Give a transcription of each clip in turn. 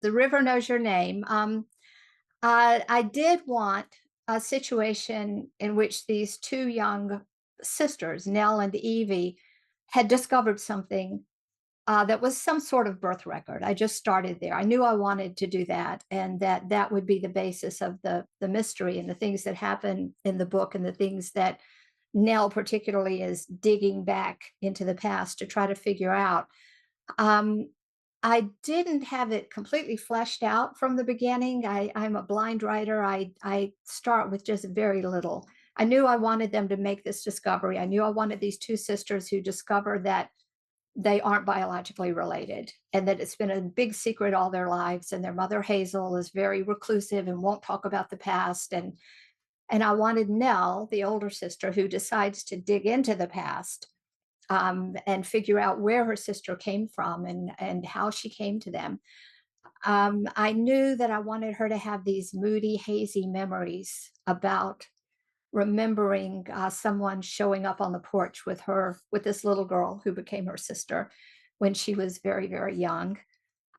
The River Knows Your Name. I did want a situation in which these two young sisters, Nell and Evie, had discovered something that was some sort of birth record. I just started there. I knew I wanted to do that, and that would be the basis of the mystery and the things that happen in the book, and the things that Nell particularly is digging back into the past to try to figure out. Um, I didn't have it completely fleshed out from the beginning. I'm a blind writer. I start with just very little. I knew I wanted them to make this discovery. I knew I wanted these two sisters who discover that they aren't biologically related, and that it's been a big secret all their lives. And their mother Hazel is very reclusive and won't talk about the past. And I wanted Nell, the older sister, who decides to dig into the past, and figure out where her sister came from, and how she came to them. I knew that I wanted her to have these moody, hazy memories about remembering someone showing up on the porch with her, with this little girl who became her sister when she was very, very young.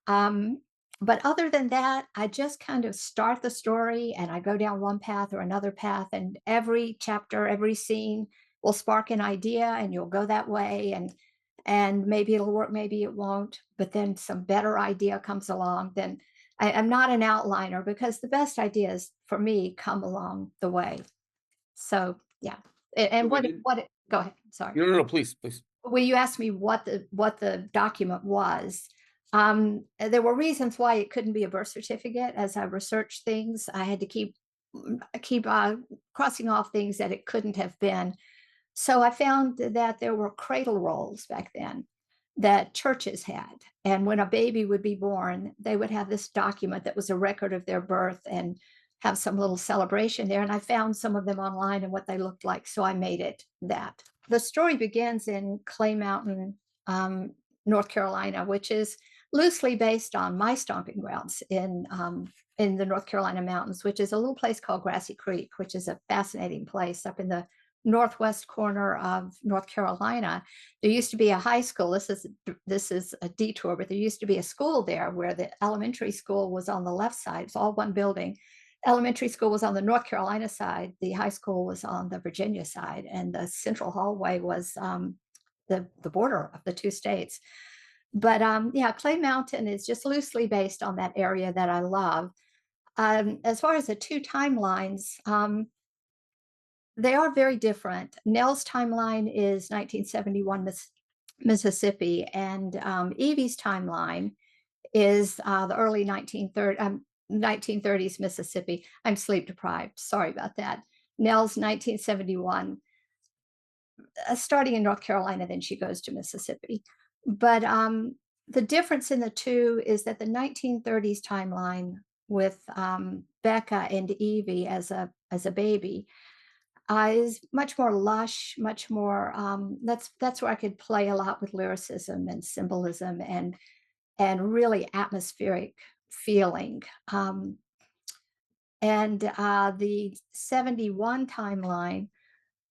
Um, but other than that, I just kind of start the story and I go down one path or another path, and every chapter, every scene will spark an idea, and you'll go that way, and maybe it'll work, maybe it won't. But then some better idea comes along. Then I'm not an outliner, because the best ideas for me come along the way. So yeah. So And when you go ahead. Sorry. no, no, no, please, please. Well, you asked me what the document was. There were reasons why it couldn't be a birth certificate. As I researched things, I had to keep crossing off things that it couldn't have been. So I found that there were cradle rolls back then that churches had, and when a baby would be born, they would have this document that was a record of their birth, and have some little celebration there. And I found some of them online and what they looked like, so I made it that. The story begins in Clay Mountain, um, North Carolina, which is loosely based on my stomping grounds in the North Carolina mountains, which is a little place called Grassy Creek, which is a fascinating place up in the northwest corner of North Carolina. There used to be a high school. This is a detour, but there used to be a school there where the elementary school was on the left side. It's all one building. Elementary school was on the North Carolina side. The high school was on the Virginia side, and the central hallway was the border of the two states. But yeah, Clay Mountain is just loosely based on that area that I love. As far as the two timelines, they are very different. Nell's timeline is 1971 Mississippi, and Evie's timeline is the early 1930s Mississippi. I'm sleep deprived. Sorry about that. Nell's 1971, starting in North Carolina, then she goes to Mississippi. But the difference in the two is that the 1930s timeline with Becca and Evie as a baby is much more lush, much more. That's where I could play a lot with lyricism and symbolism, and really atmospheric feeling. And the 71 timeline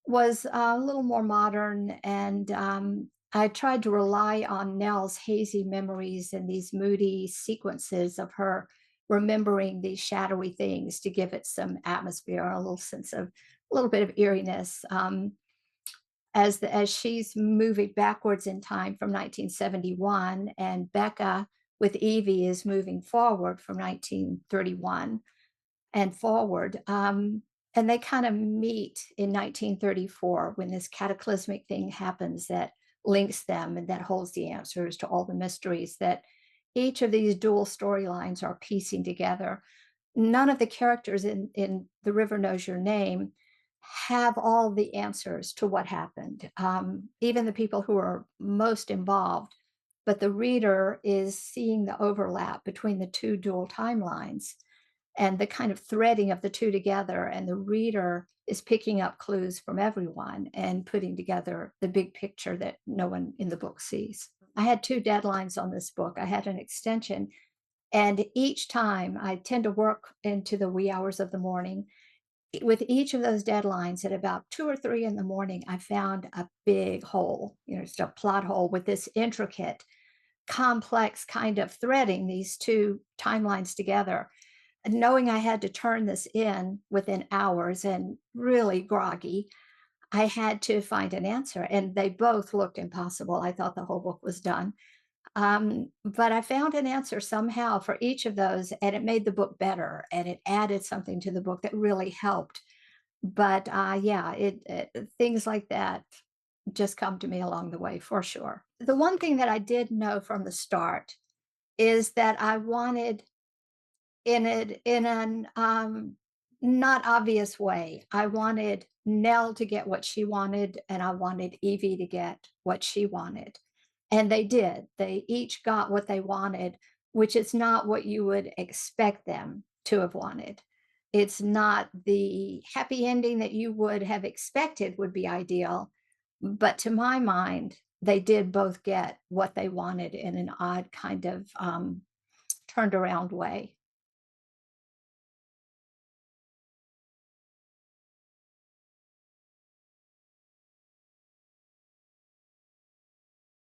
was a little more modern, and I tried to rely on Nell's hazy memories and these moody sequences of her remembering these shadowy things to give it some atmosphere, a little sense of a little bit of eeriness. As she's moving backwards in time from 1971, and Becca with Evie is moving forward from 1931 and forward. And they kind of meet in 1934 when this cataclysmic thing happens that links them and that holds the answers to all the mysteries that each of these dual storylines are piecing together. None of the characters in The River Knows Your Name have all the answers to what happened, even the people who are most involved. But the reader is seeing the overlap between the two dual timelines and the kind of threading of the two together. And the reader is picking up clues from everyone and putting together the big picture that no one in the book sees. I had two deadlines on this book. I had an extension, and each time I tend to work into the wee hours of the morning. With each of those deadlines, at about 2 or 3 in the morning, I found a big hole, just a plot hole with this intricate complex kind of threading these two timelines together. And knowing I had to turn this in within hours and really groggy, I had to find an answer, and they both looked impossible. I thought the whole book was done. But I found an answer somehow for each of those, and it made the book better, and it added something to the book that really helped. But yeah, things like that just come to me along the way for sure. The one thing that I did know from the start is that I wanted in an not obvious way. I wanted Nell to get what she wanted, and I wanted Evie to get what she wanted. And they did. They each got what they wanted, which is not what you would expect them to have wanted. It's not the happy ending that you would have expected would be ideal. But to my mind, they did both get what they wanted in an odd kind of turned around way.